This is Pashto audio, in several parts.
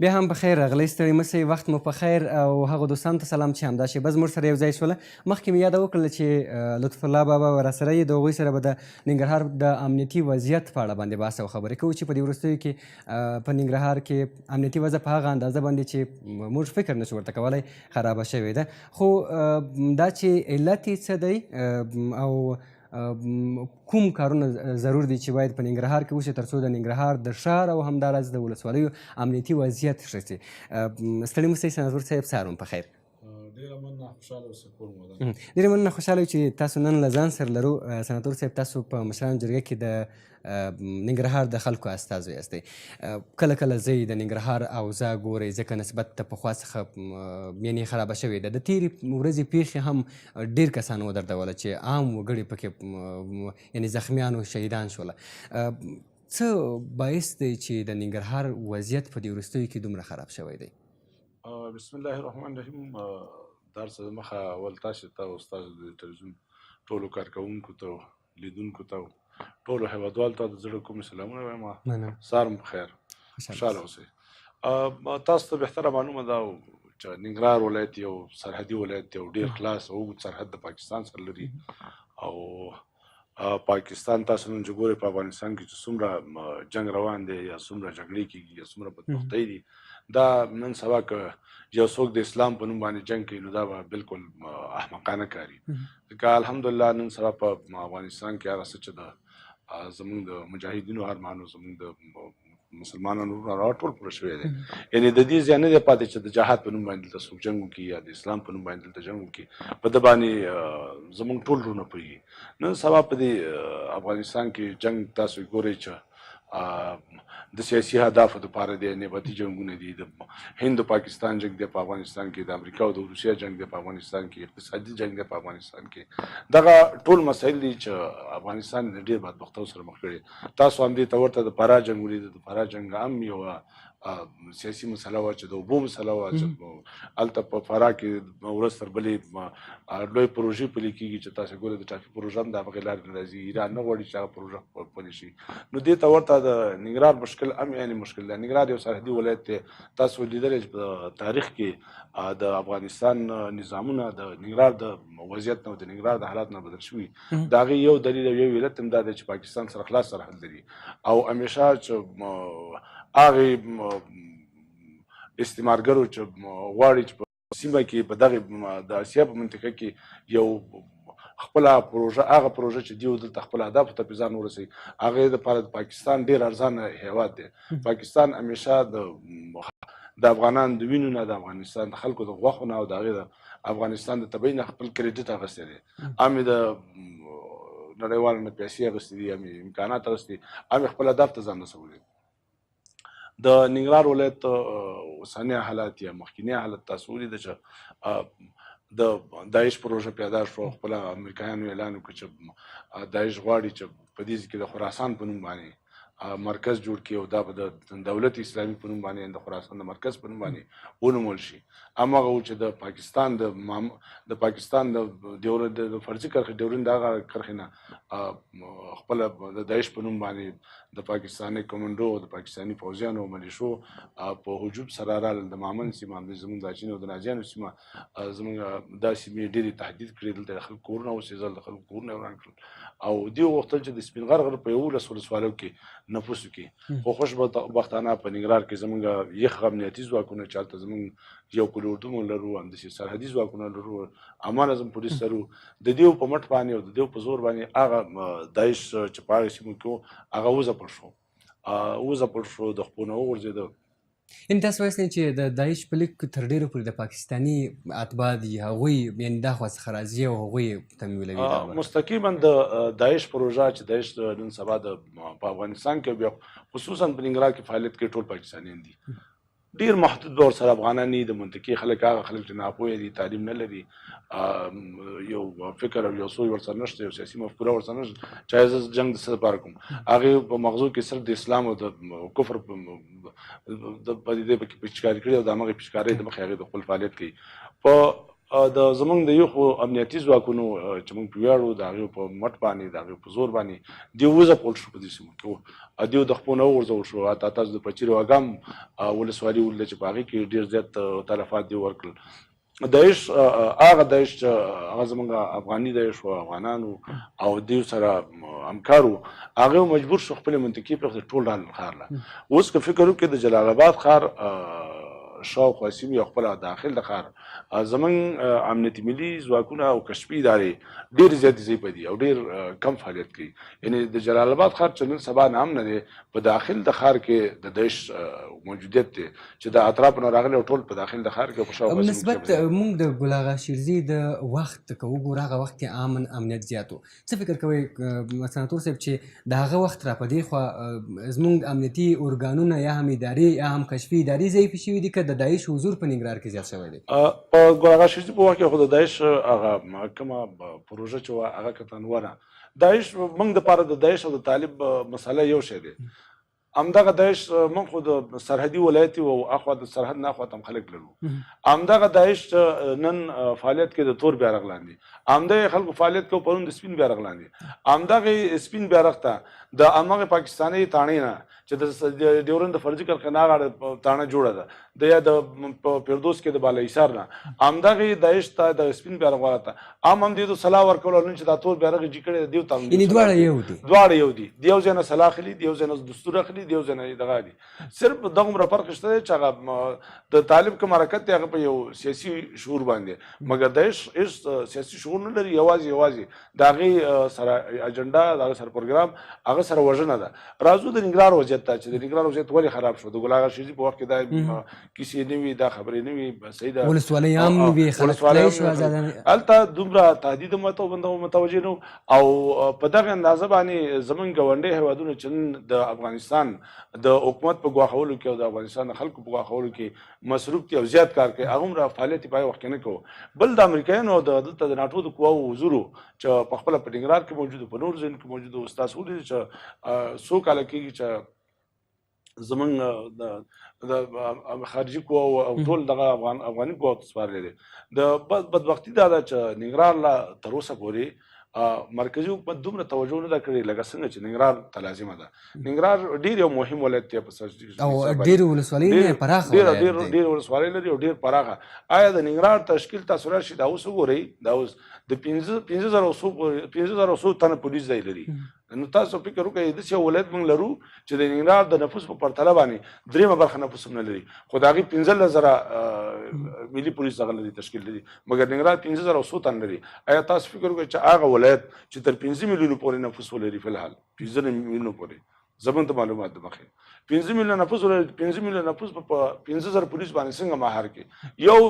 بیا هم په خیر راغلی، ستړي مه سئ، وخت مو په خیر او هغو دوستانو ته سلام چې همدا شېبه زموږ سره یو ځای شوله. مخکې مې یاده وکړله چې لطف الله بابا به راسره یي، د هغوی سره به د ننګرهار د امنیتي وضعیت په اړه باندې بحث او خبرې کوو چې په دې وروستیو کې په ننګرهار کې امنیتي وضع په هغه اندازه باندې چې موږ فکر نشو ورته کولی خرابه شوې ده. خو دا چې علت یې څه دی او کوم کارونه ضرور دي چې باید په ننګرهار کې وشي تر څو د ننګرهار د ښار او همداراز د ولسوالیو امنیتي وضعیت ښه شي. ستړي مه سئ سناتور صاحب، سهار مو په خیر. ډېره مننه، خوشحاله اوسئ، کور مو ودان. ډېرې مننه، خوشحاله یو چې تاسو نن له ځان سره لرو. سناتور صاحب، تاسو په مشرانو جرګه کې د ننګرهار د خلکو استازی یاستئ. کله کله ځئ د ننګرهار اوضاع ګورئ، ځکه نسبت د پخوا څخه یعنې خرابه شوې ده. د تېرې ورځې پیښې هم ډېر کسان ودردوله چې عام وګړي پکې یعنې زخمیان او شهیدان شوله. څه باعث دی چې د ننګرهار وضعیت په دې وروستیو کې دومره خراب شوی دی؟ بسم الله الرحمن الرحیم. د هر څه دمخه اول تاسو ته او ستاسو د تلویزیون ټولو کارکوونکو ته، لیدونکو ته، ټولو هیوادوالو ته د زړه کومې سلامونه وایم. سهار مو بخیر، خوشحاله اوسئ. تاسو ته بهتره معلومه ده چې ننګرهار ولایت یو سرحدي ولایت دی او ډېر خلاص او اوږد سرحد د پاکستان سره لري. او پاکستان تاسو نن چې ګورئ په افغانستان کې چې څومره جنګ روان دی یا څومره جګړې کېږي یا څومره بدبختۍ دي، دا نن سبا که یو څوک د اسلام په نوم باندې جنګ کوي نو دا به بالکل احمقانه کاري. ځکه الحمدلله نن سبا په افغانستان کې هغه څه چې د زموږ د مجاهدینو ارمانو، زموږ د مسلمانانو ټول پوره شوی دی. یعنې د دې ځای نه دی پاتې چې د جهاد په نوم باندې دلته څوک جنګ وکړي یا د اسلام په نوم باندې دلته جنګ وکړي. په ده باندې زموږ ټول وروڼه پوهېږي. نن سبا په دې افغانستان کې جنګ تاسو ګورئ چې د سیاسي اهدافو دپاره دی، نیابتي جنګونه دي، د هند او پاکستان جنګ دی په افغانستان کې، د امریکا او د روسیه جنګ دی په افغانستان کې، اقتصادي جنګ دی په افغانستان کې. دغه ټول مسایل دي چې افغانستان د ډېر بدبختیو سره مخ کړي. تاسو همدې ته ورته د فراه جنګ ولیده. د فراه جنګ هم یوه سیاسي مسله وه چې د اوبو مسله وه چې هلته په فراه کې ورځ تر بلې لوی پروژې پلي کېږي چې تاسو ګورئ د ټاپي پروژه هم د هغې لارې نه راځي. ایران نه غواړي چې هغه پروژه پلي شي. نو دې ته ورته د ننګرهار مشکل هم یعنې مشکل دی. ننګرهار یو سرحدي ولایت دی. تاسو لیدلی چې په تاریخ کې د افغانستان نظامونه د ننګرهار د وضعیت نه او د ننګرهار د حالات نه بدل شوي. د هغې یو دلیل او یو علت هم دا دی چې پاکستان سره خلاص سرحد لري او همیشه چې هغې استعمارګرو چې غواړي چې په سیمه کې په دغې د اسیا په منطقه کې یو خپله پروژه، هغه پروژه چې دوی دلته خپل اهدافو ته په ځان ورسوي، هغې دپاره د پاکستان ډېر ارزانه هېواد دی. پاکستان همیشه د افغانانو د وینو نه، د افغانستان د خلکو د غوښو نه او د هغې د افغانستان د طبعي نه خپل کریډټ اخیستی دی. هم یې د نړیوالو نه پیسې اخیستې دي، هم یې امکانات اخیستي دي، هم یې خپل اهداف ته ځان رسولی. د ننګرهار ولایت اوسنی حالات یا مخکینی حالت تاسو ولیده چې د داعش پروژه پیدا شوه. خپله امریکایانو اعلان وکړ چې داعش غواړي چې په دې کې د خراسان په نوم باندې مرکز جوړ کړي او دا به د دولت اسلامي په نوم باندې د خراسان د مرکز په نوم باندې ونومول شي. هماغه و چې د پاکستان د فرضي کرښې ډیورن د هغه کرښې نه خپله د داعش په نوم باندې د پاکستاني کمنډو او د پاکستاني پوځیانو او ملیشو په هجوم سره راغلل. د مامن سیمه، زموږ د اچین او د نازیانو سیمه، زموږ دا سیمې ډېرې تهدید کړي. دلته د خلکو کورونه وسېزل، د خلکو کورونه وران کړل او دوی غوښتل چې د سپین غر په 11 ولسوالیو کې نفوذ وکړي. خو خوشبختانه په ننګرهار کې زموږ یخ امنیتي ځواکونه چې هلته زموږ یو کلي اردو مو لرو، همداسې سرحدي ځواکونه لرو، عامه نظم پولیس لرو، د دوی په مټ باندې او د دوی په زور باندې هغه داعش چې په هغې سیمو کې و هغه وځپل شو، د خپلو نه وغورځېده. یعنې تاسو وایاست چې د داعش په لیک تر ډېره پورې د پاکستاني اتباع دي، هغوی یعنې دا خوا څخه راځي او هغوی تمویلوي. مستقیما د داعش پروژه چې داعش نن سبا په افغانستان کې بیا خصوصا په ننګرهار کې فعالیت کوي، ټول پاکستانیان دي. ډېر محدود ورسره افغانان دي، د منطقې خلک، هغه خلک چې ناپوهه دي، تعلیم نه لري، یو فکر او یو سوچ ورسره نشته، یو سیاسي مفکوره ورسره نشته چې زه جنګ د څه لپاره کوم. هغې په مغزو کې صرف د اسلام او د کفر په دې پکې پیچکاري کړې او د همغې پیچکارۍ د مخې هغې د خپل فعالیت کوي. په د زمونږ د یو خو امنیتي ځواکونو چې موږ په ویاړو د هغې په مټ باندې د هغې په زور باندې دیو وځپول شو په دې سیمو کې دیو د خپو نه وغورځول شو حتی تاسو د پچیر واګام ولسوالي ولیده چې په هغې کې ډېر زیات تلفات دیو ورکړل داعش هغه داعش چې هغه زمونږ افغاني داعش و افغانانو او دیو سره همکار وو هغه مجبور شو خپلې منطقې پرېښودې ټول ډال ښار له اوس که فکر وکړې د جلال آباد ښار شاوخوا سیمې او خپله داخل د ښار زمونږ امنیتي ملي ځواکونه او کشفي ادارې ډېرې زیاتې ضعیفه دي او ډېر کم فعالیت کوي یعنې د جلال آباد ښار چې نن سبا نام نه دی په داخل د ښار کې د داعش موجودیت دی چې د اطرافو نه راغلی او ټول په داخل د ښار کې په شاوخوا نسبت موږ د ګل اغا شیرزي د وخت که وګورو هغه وخت کې امن امنیت زیات و څه فکر کوئ سناتور صاحب چې د هغه وخت را په دې خوا زموږ امنیتي ارګانونه یا هم ادارې یا هم کشفي ادارې ضعیفې شوي دي که د داعش حضور په ننګرهار کې زیات شوی دی په ګل اغا شیرزي په وخت کې خو د داعش هغه کومه پروژه چې وه هغه کتنوره داعش موږ دپاره د داعش او د طالب مسله یو شی دی همدغه داعش موږ خو د سرحدي ولایت او اخوا د سرحد نه اخوا هم خلک لرو همدغه داعش نن فعالیت کې د تور بیرغ لاندې همدغه خلکو فعالیت کوي پرون د سپین بیرغ لاندې همدغه سپین بیرغ ته د همغه پاکستاني تاڼې نه چې د ډیورند فرضي کرخانه غاړه تاڼه جوړه ده د یا د فردوس کې د بالا حصار نه همدغه داعش ته د سپین بیرغ والا ته هم دې ته صلاح ورکول نن چې دا تور بیرغ جې کړی دیو ته یعنې دواړه یو دي دیو ځای نه صلاح اخلي دیو ځای نه دستور اخلي دیو ځای نه دغه دي صرف دغومره فرق شته دی چې هغه د طالب کوم حرکت دی هغه په یو سیاسي شعور باندې مګر داعش هېڅ سیاسي شعور نه لري یوازې د هغې سره اجنډا د هغه سره پروګرام هغه سره وژنه ده راځو د ننګرهار وضعیت ته چې د ننګرهار وضعیت ولې خراب شو د ګل اغا شیرزي په وخت کې دا کیسې نه وي دا خبرې نه وي صحیح ده ولسوالۍ هم نه وي خلک تللی شو هلته دومره تهدید متوجه نه او په دغه اندازه باندې زمونږ ګاونډي هېوادونه چې نن د افغانستان د حکومت په ګواښولو کې او د افغانستان د خلکو په ګواښولو کې مصروف دي او زیات کار کوي هغومره فعالیت یې په هغه وخت کې نه کوو بل د امریکایانو او دلته د ناټو د قواو حضورو چې په خپله په ننګرهار کې موجود په نورو ځایونو کې موجود وو ستاسو ولیدل چې څو کاله کېږي چې زمونږ د خارجي قواو او ټول دغه افغاني قواو ته سپارلی دی د بدبختي دا ده چې ننګرهار لا تر اوسه پورې مرکزي حکومت دومره توجه نه ده کړې لکه څنګه چې ننګرهار ته لازمه ده ننګرهار ډېر یو مهم ولایت دی په او ډېرې ولسوالۍ نه پراخه ډېر ولسوالۍ لري او ډېر پراخه آیا د ننګرهار تشکیل تاسو راشي دا اوس وګورئ دا اوس د 15,000 تنه پولیس ځای لري نو تاسو فکر وکړئ داسې یو ولایت موږ لرو چې د ننګرهار د نفوس په پرتله باندې درېیمه برخه نفوس هم نه لري خو د هغې 15,000 ملي پولیس دغه لري تشکیل لري مګر ننګرهار 15,000 تن لري آیا تاسو فکر وکړئ چې هغه ولایت چې تر 15 میلیونو پورې نفوس ولري فلحال 15 میلیونو پورې زمونږ ته معلومات د مخې 15 میلیونه نفوس ولري 15 میلیونه نفوس په 15,000 پولیس باندې څنګه مهار کې یو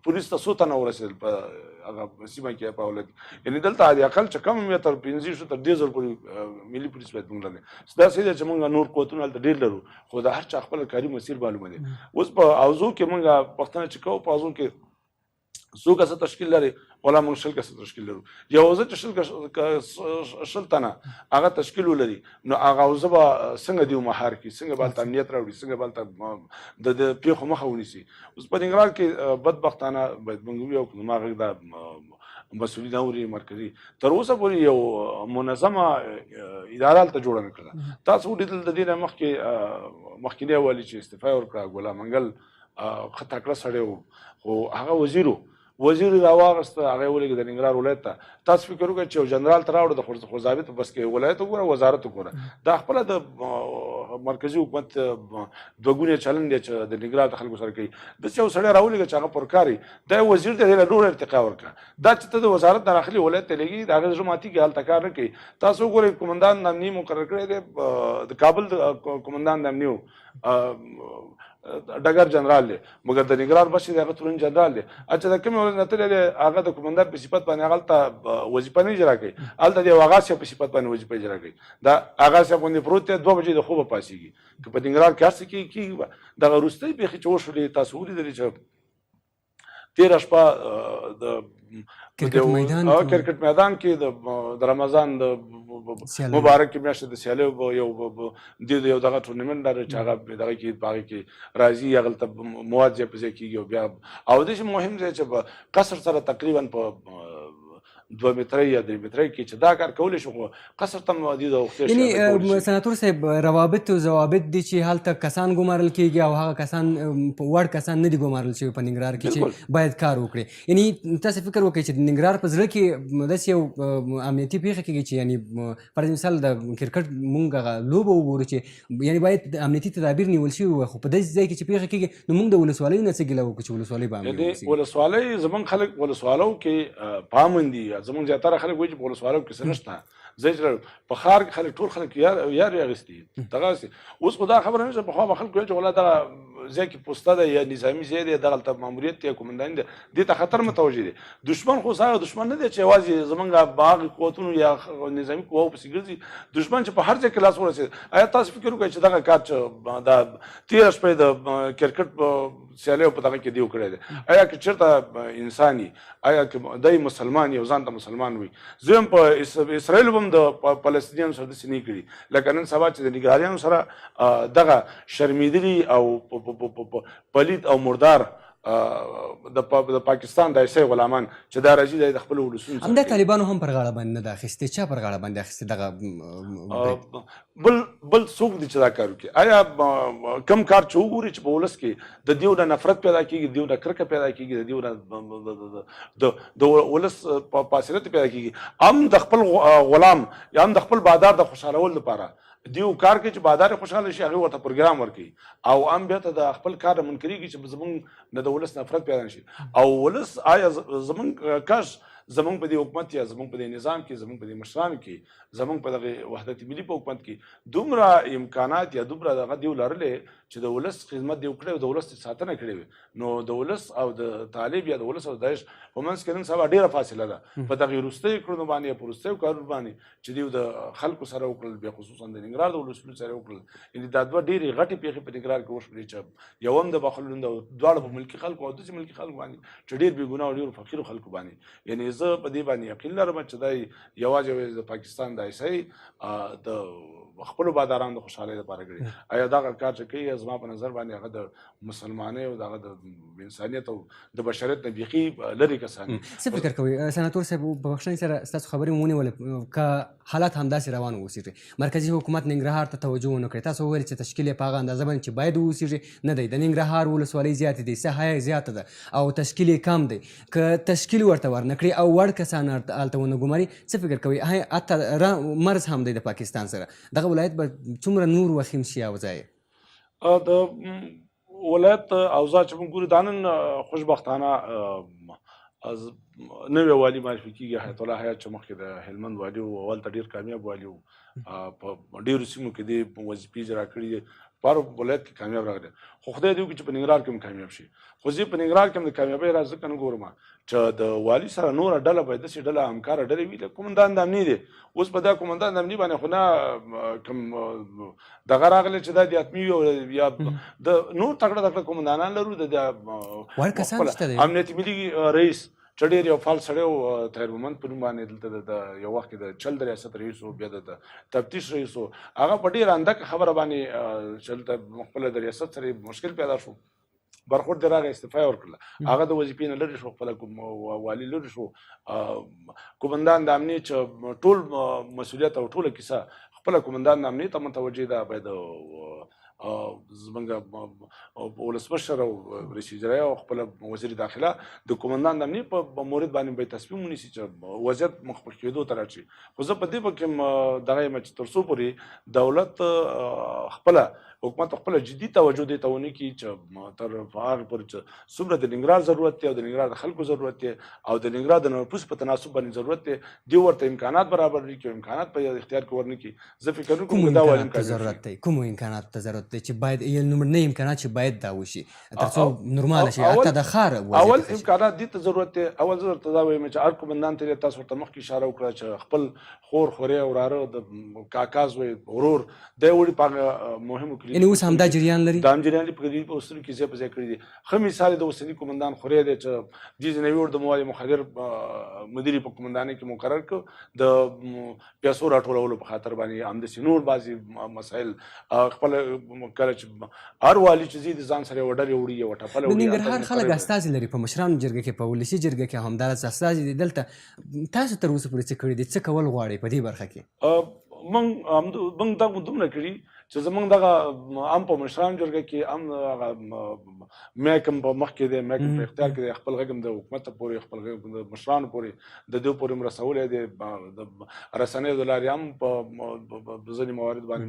پولیس ته 100 تنه ورسېدل په هغه سیمه کې په ولایت یعنې دلته حد اقل چې کم وي تر 15 تر 10,000 پورې ملي پولیس باید موږ لري دا صحیح ده چې موږ نور قوتونه هلته ډېر لرو خو د هر چا خپل کاري مسیر معلومه دی اوس په اوضو کې موږ پوښتنه چې کوو په اوضو کې څو کسه تشکیل لري ولا موږ 100 کسه تشکیل لرو یو اوضه چې 100 تنه هغه تشکیل ولري نو هغه اوضه به څنګه دیو مهار کړي څنګه به هلته امنیت راوړي څنګه به هلته د پیښو مخه ونیسي اوس په ننګرهار کې بدبختانه باید موږ ووایو نو ما غږ دا مسؤلین اوري مرکزي تر اوسه پورې یو منظمه اداره هلته جوړه نه کړله تاسو ولیدل د دې نه مخکینی والي چې استعفا یې ورکړه ګلام منګل ښه تکړه سړی و خو هغه وزیر راواغسته هغه یې ولېږه د ننګرهار ولایت ته تاسو فکر وکړئ چې یو جنرال ته راوړه د خوځابط بس کې ولایت وګوره وزارت وګوره دا خپله د مرکزي حکومت دوه ګونی چلن دی چې د ننګرهار د خلکو سره کوي داسې یو سړی راولېږه چې هغه پرکاري دا یو وزیر دی له نور ارتقا ورکړه دا چې ته د وزارت داخلي ولایت ته لېږي د هغې زړه ماتېږي هلته کار نه کوي تاسو وګورئ قومندان امني مقرر کړی دی د کابل قومندان امني و ډګر جنرال دی مګر د ننګرهار بس دی هغه تورن جنرال دی اچھا د کومې ورځ نه تللی دی هغه د قومندان په صفت باندې هغه هلته وظیفه نه اجرا کوي هلته د یو اغا صاحب په صفت باندې وظیفه اجرا کوي دا اغا صاحب غوندې پروت دی 2 بجې د خوبه پاڅېږي که په ننګرهار کې هر څه کېږي دغه وروستۍ پېښې چې وشولې تاسو ولیدلې چې تېره شپه د کرکټ میدان کې د رمضان د مبارک میاشت د سیالیو یو د یو دغه ټورنمنت لري چې هغه دغه کې باغ کې راځي هغه مواد یې په ځای کېږي بیا او د مهم ځای چې په قصر سره تقریبا په 2 متره یا 3 متره کې چې دا کار کولی شو خو قصر ته مودي د وخت یعنی سناتور صاحب روابط او ضوابط دي چې هلته کسان ګمارل کېږي او هغه کسان وړ کسان نه دي ګمارل شوي په ننګرهار کې چې باید کار وکړي یعنی تاسو فکر وکړئ چې د ننګرهار په زړه کې داسې یو امنیتي پیښه کېږي چې یعنی فرض مثال د کرکټ مونږ لوبه وګورو چې یعنی باید امنیتي تدابیر نیول شوي وي خو په داسې ځای کې چې پیښه کېږي نو موږ د ولسوالۍ نه څه ګیله وکړو چې ولسوالۍ به امن ولسوالۍ زمونږ خلک ولسوالو کې پامن دي زمونږ زیاتره خلک وایي چې په ولسوالو کې څه نشته زه چې په ښار کې خلک ټول خلک یار اخیستي دغسې اوس خو دا خبره نه چې پخوا به خلکو ویل چې والله دغه ځای کې پوسته ده یا نظامي ځای دی دغلته ماموریت دی یا کومنداني دی دې ته خطر متوجه دی دشمن خو هغه دشمن نه دی چې یوازې زمونږ باغ قوتونو یا نظامي قواو پسې ګرځي دشمن چې په هر ځای کې لاس ورسېد آیا تاسو فکر وکړئ چې دغه کار چې دا تېره شپه د کرکټ سیالیو په دغه کې دی وکړی دی آیا که چېرته انسان آیا که دی مسلمان یو ځان ته مسلمان وي زه هم په اسرائیلو هم د فلسطینیانو سره داسې نه کړي لکه نن سبا چې د نګهاریانو سره دغه شرمېدلي او پلید او مردار د پاکستان د ایسای غلامان چې دا راځي د خپل ولسونو همدا طالبانو هم پر غاړه باندې نه ده اخیستې چا پر غاړه باندې اخیستې دغه بل څوک دي چې دا کار وکړي آیا کم کار چې وګوري چې په ولس کې د دیو نه نفرت پیدا کېږي دیو نه کرکه پیدا کېږي د دیو نه د ولس پاسرت پیدا کېږي هم د خپل غلام یا هم د خپل بادار د خوشحالول لپاره دیو کار کوي چې بادار خوشحاله شي هغه ورته پروګرام ورکوي او هم بیا ته د خپل کار منکرېږي چې زمونږ نه د ولس نفرت پیدا نشي او ولس آیا زمونږ کاش زمونږ په دې حکومت یا زمونږ په دې نظام کې زمونږ په دې مشرانو کې زمونږ په دغه وحدت ملي په حکومت کې دومره امکانات یا دومره دغه دیو لرلې چې د ولس خدمت دی وکړي او د ولس ساتنه کړې وي نو د ولس او د طالب یا د ولس او داعش په منځ کې نن سبا ډېره فاصله ده په دغه وروستیو کړنو باندې یا په وروستیو کارونو باندې چې دیو د خلکو سره وکړل بیا خصوصا د ننګرهار د ولسونو سره وکړل یعنې دا دوه ډېرې غټې پیښې په ننګرهار کې وشولې چې یو هم د بخلون د دواړه په ملکي خلکو او داسې ملکي خلکو باندې چې ډېر بې ګناه او ډېرو فقیرو خلکو باندې یعنې زه په دې باندې یقین لرم چې دا یوازې د پاکستان د ایسای د خپلو بادارانو د خوشحالۍ لپاره کړي آیا دغه کار چې کوي زما په نظر باندې هغه د مسلمانۍ او دغه د انسانیت او د بشریت نه بیخي لرې کسان څه فکر کوئ سناتور صاحب په بخښنې سره ستاسو خبرې مو ونیولې که حالات همداسې روان اوسېږي مرکزي حکومت ننګرهار ته توجه ونه کړي تاسو وویل چې تشکیل یې په هغه اندازه باندې چې باید واوسېږي نه دی د ننګرهار ولسوالۍ زیاتې دي ساحه یې زیاته ده او تشکیل یې کم دی که تشکیل ورته ورنه کړي او وړ کسان هلته ونه ګماري څه فکر کوئ حتی مرز هم دی د پاکستان سره دغه ولایت به څومره نور وخیم شي او ځای د ولایت اوضاع چې موږ ګورو دا نن خوشبختانه نوی والي معرفي کېږي حیات الله حیات چې مخکې د هلمند والي و اول ته ډېر کامیاب والي و په ډېرو سیمو کې دې وظیفې اجرا کړي دي په هر ولایت کې کامیاب راغلی خو خدای دې وکړي چې په ننګرهار کې هم کامیاب شي خو زه په ننګرهار کې هم د کامیابۍ راز ځکه نه ګورم چې د والي سره نوره ډله باید داسې ډله همکاره ډلې وي لکه کومندان د امني دی اوس په دا کومندان د امني باندې خو نه کوم دغه راغلی چې دا د حتمي یا د نور تکړه تکړه کومندانان لرو د امنیتي ملي رئیس چې ډېر یو فعال سړی و طاهر مومند په نوم باندې دلته د یو وخت کې د چل د ریاست رئیس و بیا د تفتیش رئیس و هغه په ډېره اندکه خبره باندې چې دلته خپله د ریاست سره مشکل پیدا شو برخورد دې راغی استعفا یې ورکړله هغه د وظیفې نه لرې شو خپله والي لرې شو کومندان د امني چې ټول مسؤلیت او ټوله کیسه خپله کومندان د امني ته متوجه ده باید زمونږ ولسمشر او رئیس اجرایه او خپله وزیر داخله د کومندان د امني په مورد باندې باید تصمیم ونیسي چې وضعیت مخ په کېدو ته راشي خو زه په دې پکې هم دغه یم چې تر څو پورې دولت خپله حکومت خپله جدي توجه دې ته ونه کړي چې تر هغې پورې چې څومره د ننګرهار ضرورت دی او د ننګرهار د خلکو ضرورت دی او د ننګرهار د نفوس په تناسب باندې ضرورت دی دوی ورته امکانات برابر کړي امکانات په اختیار کې ورنه کړي زه فکر کوم دا وایم ضرورت دی کومو امکاناتو ته ضرورت دی چې باید لومړني امکانات چې باید دا وشي تر څو نورماله شي حتی د ښار وضعیت اول امکانات دې ته ضرورت دی. اول زه درته دا وایم چې هر کومندان ته تاسو ورته مخکې اشاره وکړه چې خپل خور خورې وراره د کاکا زوی ورور دی وړي په مهمو کلیو یعنې اوس همدا جریان لري دا هم جریان لري. په کلیو په اوسلو کې ځای په ځای کړي دي. ښه مثال د اوسني کومندان خورې دی چې دې ځینې وړ د مواد مخدر مدیري په کومندانۍ کې مقرر کړ د پیسو راټولولو په خاطر باندې همداسې نور بعضې مسایل خپل کله چې هر والي چې ځي د ځان سره یوه ډلې وړي یوه ټپله د ننګرهار خلک استازي لري په مشرانو جرګه کې په ولسي جرګه کې همدارس استازي دي. دلته تاسو تر اوسه پورې څه کړي دي، څه کول غواړئ په دې برخه کې؟ موږ دا دومره کړي چې زمونږ دغه هم په مشرانو جرګه کې هم هغه محکم په مخ کې دی، محکم په اختیار کې دی، خپل غږ هم د حکومت پورې خپل غږ د مشرانو پورې د دوی پورې رسولی دی. د رسنیو د لارې هم په ځینې موارد باندې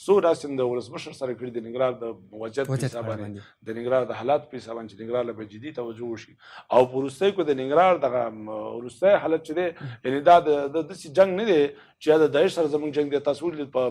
څو داسې د ولسمشر سره کړي د ننګرهار د وضعیت په حساب باندې، د ننګرهار د حالات په حساب باندې چې ننګرهار له به جدي توجه وشي. او په وروستیو کې د ننګرهار دغه وروستی حالت چې دی یعنې دا د داسې جنګ نه دی چې د داعش سره زموږ جنګ دی. تاسو ولید په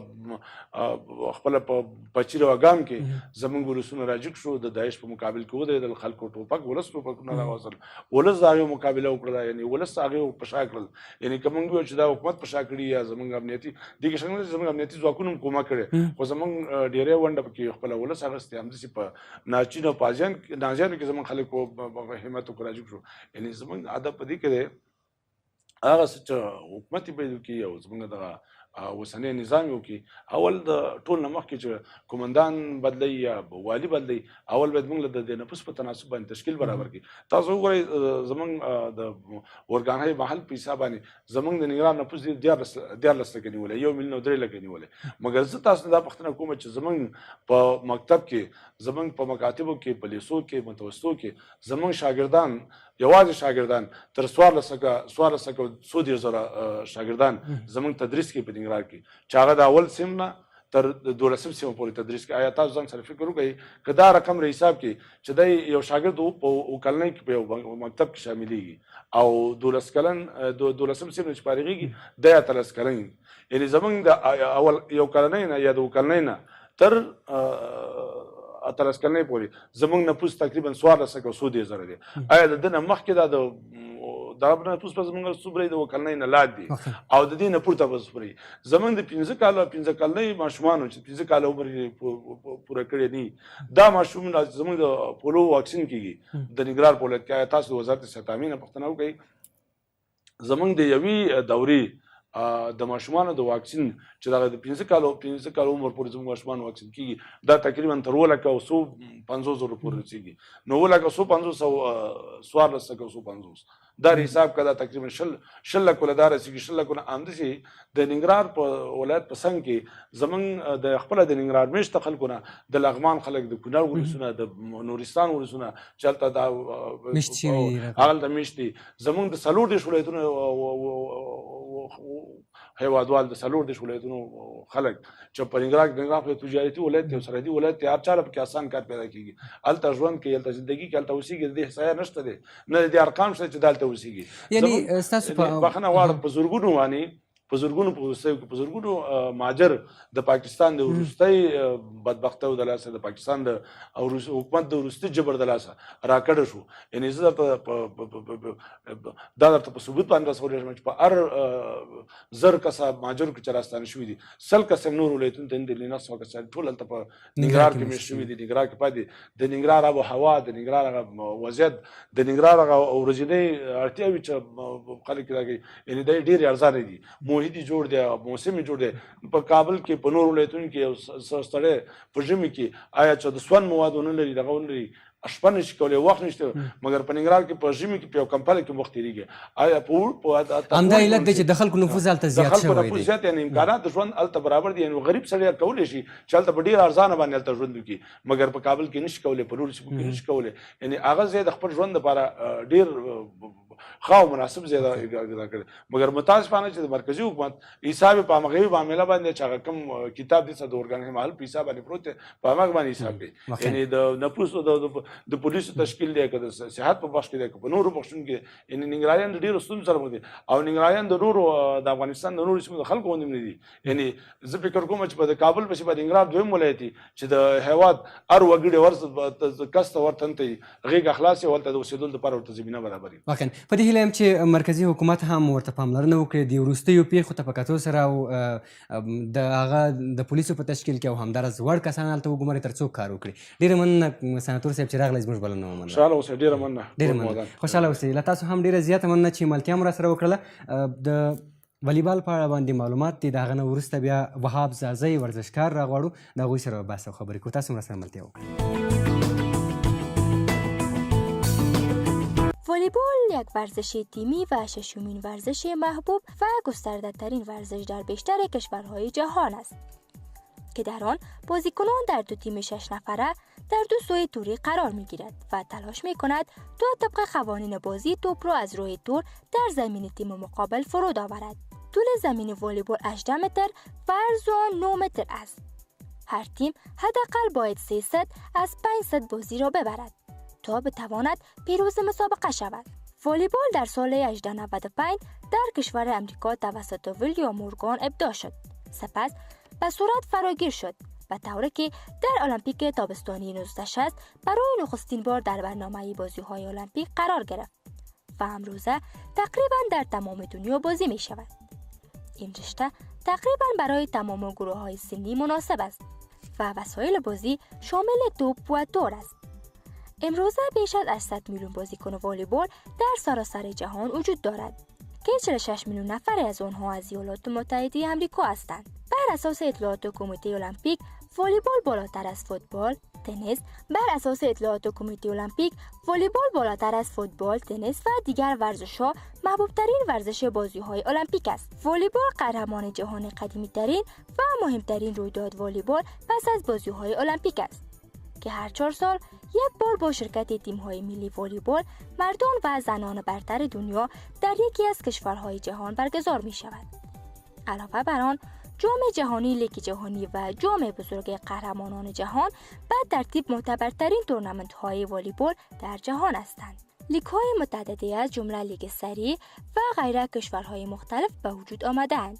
خپله په پچیر او اګام کې زموږ ولسونه راجګ شو، د داعش په مقابل کې ودرېدل، خلکو ټوپک ولس ټوپکونه راوستل، ولس د هغې مقابله وکړله، یعنې ولس هغې په شا کړل. یعنې که موږ ویل چې دا حکومت په شا کړي یا زموږ امنیتي دې کې شک نه دی چې زموږ امنیتي ځواکونو هم کومک کړی، خو زموږ ډېری ونډه پکې خپله ولس اخیستی. همداسې په ناچین او نازیانو کې زموږ خلک همت وکړه راجګ شو. یعنې زموږ هدف په دې کې دی هغه څه چې حکومت یې پیدا کړي او زموږ دغه اوسنی نظام یې وکړي. اول د ټول نه مخکې چې کومندان بدلوي یا والي بدلوي، اول باید موږ له د نفوس په تناسب باندې تشکیل برابر کړي. تاسو وګورئ زموږ د اورګانهای محل په حساب باندې زموږ د ننګرهار نفوس 14 لکه نیولی، 1,03,000 لکه نیولی. مګر زه تاسو دا پوښتنه کوم چې زموږ په مکتب کې، زموږ په مکاتبو کې، په لیسو کې، متوسطو کې زموږ شاګردان، یوازې شاګردان تر 14,000 شاګردان زموږ تدریس کې په ننګرهار کې، چې هغه د اول سیم نه تر 12 سیمه پورې تدریس کوي. آیا تاسو ځان سره فکر وکړئ که دا رقم ر حساب کې چې دی یو شاګرد په کلنۍ کې په یو مکتب کې شاملېږي او 12 کلن 12 سیم نه چې فارغېږي دی 13 کلن، یعنې زموږ د اول یو کلنۍ نه یا د کلنۍ نه تر 13 کلنۍ پورې زموږ نفوس تقریبا 14,000 دی. آیا د ده نه مخکې دا د نفوس په زموږ څومره د کلنۍ نه لاندې دي او د دې نه پورته به څومره زموږ د 15 کلنۍ ماشومانو چې 15 کاله عمر یې پوره کړی نه، دا ماشوم زموږ د پولو واکسین کېږي د ننګرهار په ولایت کې. آیا تاسو د وزارت صحت تامین نه پوښتنه وکړئ زموږ د یوې دورې د ماشومانو د واکسین چې دغه د 15 کالو عمر پورې زموږ ماشومان واکسین کېږي دا تقریبا تر 2,150,000 پورې رسېږي. نو 2,150,000 14,150 دا حساب کړه تقریبا 10 لک له دا رسېږي. 10 لک نه همداسې د ننګرهار په ولایت په څنګ کې زموږ د خپله د ننګرهار مېشته خلکو نه د لغمان خلک، د کونړ ولسونه، د نورستان ولسونه چې هلته دا هغلته مېشت دي، زموږ د 40 ولایتونو هیوادوال، د 40 ولایتونو خلک چې په ننګرهار کې تجارتي ولایت دی او سرحدي ولایت دی، هر چا له پکې اسان کار پیدا کېږي، هلته ژوند کوي، هلته زندګي کوي، هلته اوسېږي. د دې احصایه نشته دی، نه د دې ارقام شته چې دا هلته اوسېږي. یعنې ستاسو بخښنه غواړم په زرګونو باندې په زرګونو مهاجر د پاکستان د وروستۍ بدبختیو د لاسه، د پاکستان د حکومت د وروستي جبر د لاسه راکډه شو. یعنې زه دا درته په ثبوت باندې رسولی شم چې په هر 1000 کسه مهاجرو کې چې راستانه شوي دي 100 کسه نور ولایتونو ته نه دي، 900 کسه ټول هلته په ننګرهار کې مېشت شوي دي. ننګرهار کې پاتې د ننګرهار آب و هوا، د ننګرهار هغه وضعیت، د ننګرهار هغه ورځنۍ اړتیاوې چې خلک راکوي، یعنې دا یې ډېرې ارزانه دي. محیط یې جوړ دی، موسم یې جوړ دی. په کابل کې په نور ولایتونو کې یو سړی په ژمي کې آیا چې د سون مواد ونه لري، دغه ونه لري، شپه نشي کولی، وخت نشته، مګر په ننګرهار کې په ژمي کې په یو کمپله کې وخت تېرېږي. آیا همدا علت دی چې د خلکو نفوس هلته زیات شوی دی، د خلکو نفوس زیات، یعنې امکانات د ژوند هلته برابر دي. یعنې غریب سړی کولی شي چې هلته په ډېر ارزانه باندې هلته ژوند وکړي، مګر په کابل کې نشي کولی، په نورو سیمو کې نشي کولی. یعنې هغه ځای د خپل ژوند لپاره ډېر ښه او مناسب ځای ادا کړی. مګر متاسفانه چې د مرکزي حکومت حساب په همغوی معامله باندې چې هغه کوم کتاب دي د ارګان حمایل په حساب باندې پروت دی په همغه باندې حساب کوي. یعنې د نفوس د پولیسو تشکیل دی که د صحت په بخش کې دی که په نورو بخشونو کې یعنې ننګرهاریان د ډېرو ستونزو سره مخ دي او ننګرهاریان د نورو د افغانستان د نورو سیمو د خلکو غوندې نه دي. یعنې زه فکر کوم چې په د کابل پسې به د ننګرهار دویم ولایت وي چې د هېواد هر وګړي کس ته ورته غېږه خلاص یې هلته د اوسېدلو دپاره ورته زمینه برابري. واقعا په دې هیله یم چې مرکزي حکومت هم ورته پاملرنه وکړي د وروستیو پیښو ته په کتو سره او د هغه د پولیسو په تشکیل کې او همداراز وړ کسان هلته وګماري تر څو کار وکړي. ډېره مننه سناتور صاحب چې راغلی زموږ بلنه ومنله. خوشحاله اوسئ. ډېره مننه. ډېره مننه. خوشحاله اوسئ. له تاسو هم ډېره زیاته مننه چې ملتیا مو راسره وکړله. د والیبال په اړه باندې معلومات دي، د هغه نه وروسته بیا وهاب زازی ورزشکار راغواړو، د هغوی سره به بحث او خبرې کوو. تاسو هم راسره ملتیا وکړئ. والیبال یک ورزش تیمی و ششمین ورزش محبوب و گسترده ترین ورزش در بیشتر کشورهای جهان است که در آن بازیکنان در دو تیم 6 نفره در دو سوی توری قرار می گیرد و تلاش می کند تا طبق قوانین بازی توپ را از روی تور در زمین تیم مقابل فرود آورد. طول زمین والیبال 18 متر و عرض آن 9 متر است. هر تیم حداقل باید 3 ست از 5 ست بازی را ببرد تا بتواند پیروز مسابقه شود. والیبال در سال 1895 در کشور امریکا توسط ویلیام مورگان ابداع شد. سپس به صورت فراگیر شد به طوری که در المپیک تابستانی 1960 برای نخستین بار در برنامه بازی‌های المپیک قرار گرفت و امروزه تقریبا در تمام دنیا بازی می شود. این رشته تقریبا برای تمام گروه‌های سنی مناسب است و وسایل بازی شامل توپ و تور است. امروزه بیش از 800 میلیون بازیکن والیبال در سراسر جهان وجود دارد که 46 میلیون نفر از آنها از ایالات متحده آمریکا هستند. بر اساس اطلاعات کمیته المپیک، والیبال بالاتر از فوتبال، تنیس. بر اساس اطلاعات کمیته المپیک، والیبال بالاتر از فوتبال، تنیس و دیگر ورزش‌ها محبوب‌ترین ورزش بازی‌های المپیک است. والیبال قهرمان جهان قدیمی‌ترین و مهمترین رویداد والیبال پس از بازی‌های المپیک است که هر 4 سال یک بار با شرکت تیم‌های ملی والیبال مردان و زنان برتر دنیا در یکی از کشورهای جهان برگزار می‌شود. علاوه بر آن، جام جهانی، لیگ جهانی و جام بزرگ قهرمانان جهان به ترتیب معتبرترین تورنمنت‌های والیبال در جهان هستند. لیگ‌های متعددی از جمله لیگ سری و غیره کشورهای مختلف به وجود آمده‌اند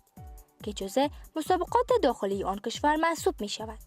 که جزء مسابقات داخلی آن کشور محسوب می‌شود.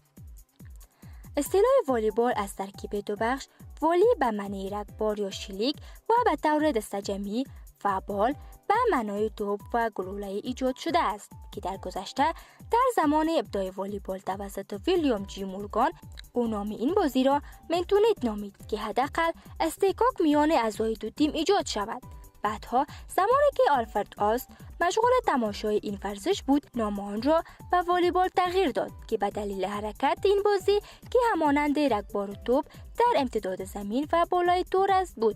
اصطلاح والیبال از ترکیب دو بخش، والی به معنی رگبار یا شلیک و به طور دسته‌جمعی و بال به معنای توپ و گلوله ایجاد شده است که در گذشته در زمان ابداع والیبال توسط ویلیام جی مورگان او نام این بازی را منتونیت نامید که حداقل استحکاک میان اعضای دو تیم ایجاد شود. بعدها زمانی که آلفرد آست مشغول تماشای این ورزش بود، نام آن را به والیبال تغییر داد که به دلیل حرکت این بازی که همانند رگبار و توپ در امتداد زمین و بالای تور است بود.